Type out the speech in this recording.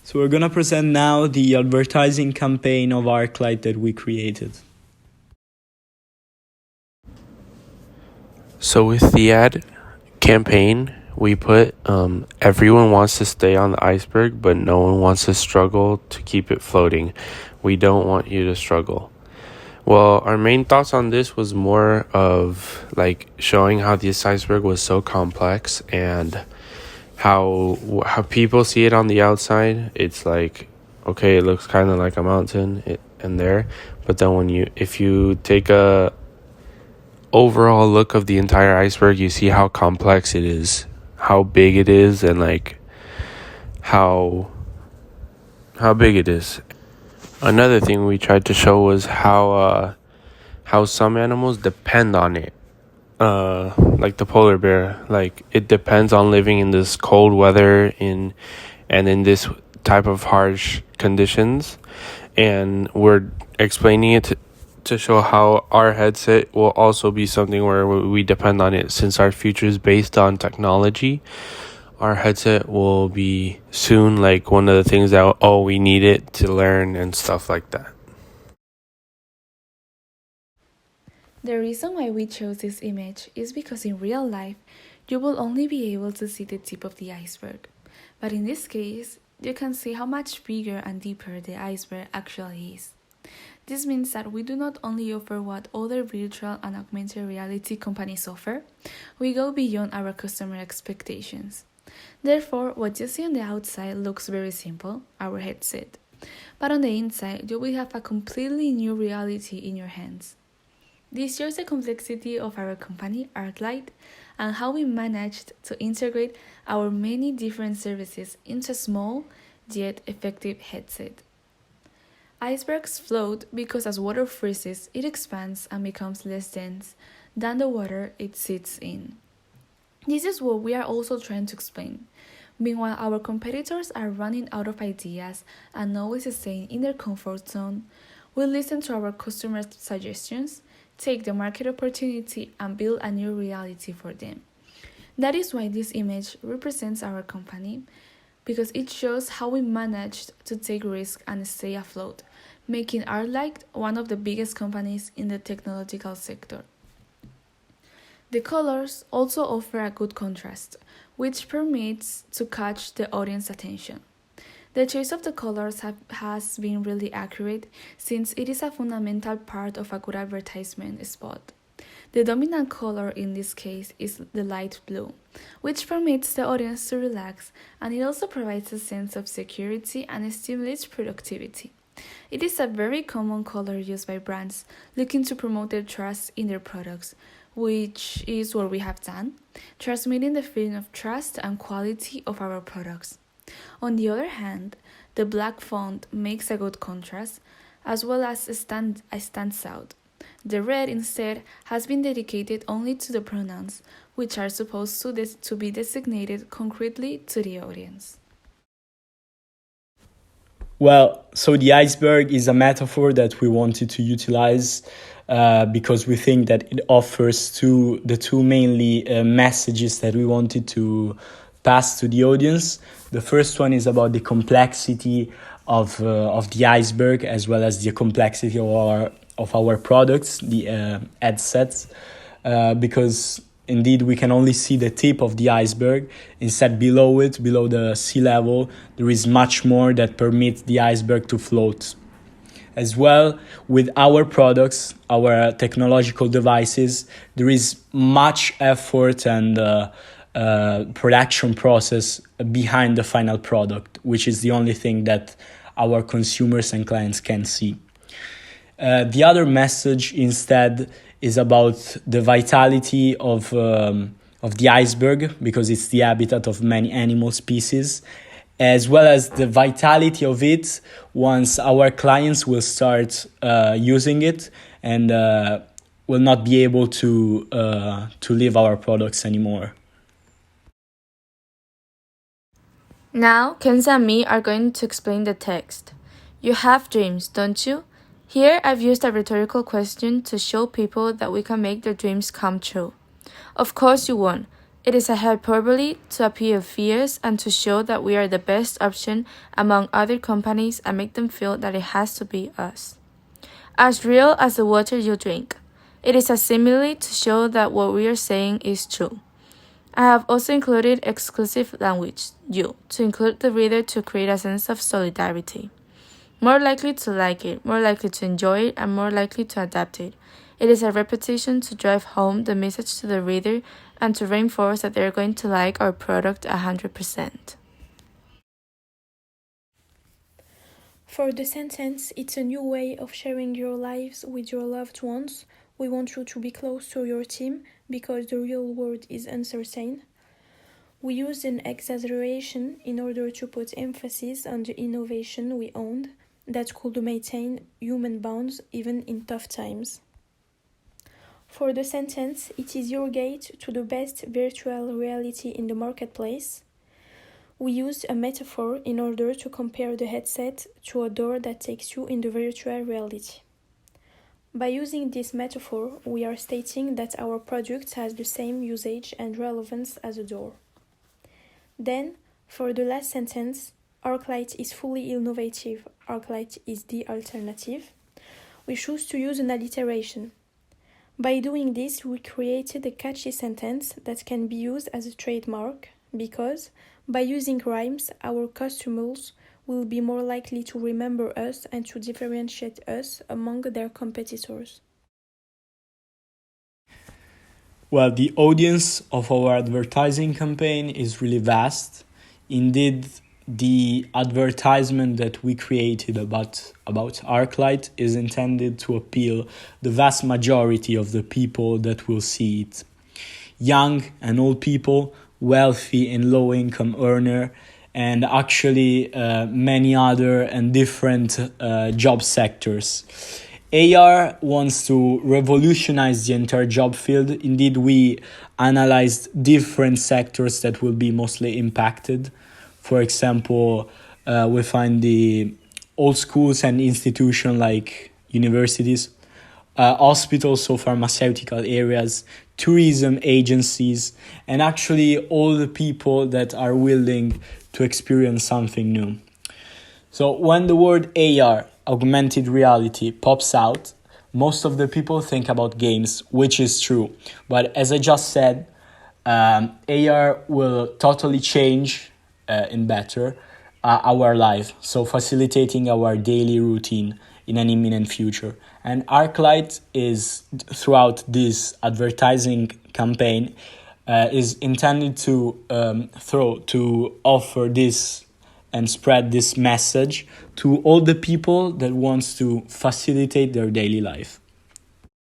So we're gonna present now the advertising campaign of ArcLight that we created. So with the ad campaign, we put everyone wants to stay on the iceberg, but no one wants to struggle to keep it floating. We don't want you to struggle. Well, our main thoughts on this was more of like showing how this iceberg was so complex and how people see it on the outside. It's like, okay, it looks kind of like a mountain and there, but then if you take a overall look of the entire iceberg, you see how complex it is, how big it is, and like how big it is. Another thing we tried to show was how some animals depend on it. Like the polar bear, like it depends on living in this cold weather and in this type of harsh conditions, and we're explaining it to show how our headset will also be something where we depend on it. Since our future is based on technology, our headset will be soon like one of the things that we need it to learn and stuff like that. The reason why we chose this image is because in real life, you will only be able to see the tip of the iceberg. But in this case, you can see how much bigger and deeper the iceberg actually is. This means that we do not only offer what other virtual and augmented reality companies offer, we go beyond our customer expectations. Therefore, what you see on the outside looks very simple, our headset. But on the inside, you will have a completely new reality in your hands. This shows the complexity of our company, ArcLight, and how we managed to integrate our many different services into a small yet effective headset. Icebergs float because as water freezes, it expands and becomes less dense than the water it sits in. This is what we are also trying to explain. Meanwhile, our competitors are running out of ideas and always staying in their comfort zone, we listen to our customers' suggestions, take the market opportunity, and build a new reality for them. That is why this image represents our company, because it shows how we managed to take risks and stay afloat, making ArcLight one of the biggest companies in the technological sector. The colors also offer a good contrast, which permits to catch the audience attention. The choice of the colors has been really accurate since it is a fundamental part of a good advertisement spot. The dominant color in this case is the light blue, which permits the audience to relax, and it also provides a sense of security and stimulates productivity. It is a very common color used by brands looking to promote their trust in their products, which is what we have done, transmitting the feeling of trust and quality of our products. On the other hand, the black font makes a good contrast, as well as stands out. The red, instead, has been dedicated only to the pronouns, which are supposed to be designated concretely to the audience. Well, so the iceberg is a metaphor that we wanted to utilize because we think that it offers the two mainly messages that we wanted to pass to the audience. The first one is about the complexity of the iceberg, as well as the complexity of our products, the headsets, because indeed we can only see the tip of the iceberg. Instead, below the sea level, there is much more that permits the iceberg to float. As well, with our products, our technological devices, there is much effort and production process behind the final product, which is the only thing that our consumers and clients can see. The other message instead is about the vitality of the iceberg, because it's the habitat of many animal species, as well as the vitality of it once our clients will start using it and will not be able to leave our products anymore. Now, Kenza and me are going to explain the text. You have dreams, don't you? Here, I've used a rhetorical question to show people that we can make their dreams come true. Of course you won't. It is a hyperbole to appeal fierce and to show that we are the best option among other companies and make them feel that it has to be us. As real as the water you drink. It is a simile to show that what we are saying is true. I have also included exclusive language, you, to include the reader to create a sense of solidarity. More likely to like it, more likely to enjoy it, and more likely to adapt it. It is a repetition to drive home the message to the reader and to reinforce that they are going to like our product 100%. For the sentence, it's a new way of sharing your lives with your loved ones. We want you to be close to your team because the real world is uncertain. We used an exaggeration in order to put emphasis on the innovation we owned that could maintain human bonds even in tough times. For the sentence, it is your gate to the best virtual reality in the marketplace. We used a metaphor in order to compare the headset to a door that takes you in the virtual reality. By using this metaphor, we are stating that our product has the same usage and relevance as a door. Then, for the last sentence, ArcLight is fully innovative, ArcLight is the alternative. We choose to use an alliteration. By doing this, we created a catchy sentence that can be used as a trademark because, by using rhymes, our customers will be more likely to remember us and to differentiate us among their competitors. Well, the audience of our advertising campaign is really vast. Indeed, the advertisement that we created about ArcLight is intended to appeal the vast majority of the people that will see it. Young and old people, wealthy and low-income earner, and actually many other and different job sectors. AR wants to revolutionize the entire job field. Indeed, we analyzed different sectors that will be mostly impacted. For example, we find the old schools and institutions like universities, hospitals, so pharmaceutical areas, tourism agencies, and actually all the people that are willing to experience something new. So when the word AR, augmented reality, pops out, most of the people think about games, which is true. But as I just said, AR will totally change in better our life, so facilitating our daily routine in an imminent future. And ArcLight is, throughout this advertising campaign, is intended to offer this and spread this message to all the people that wants to facilitate their daily life.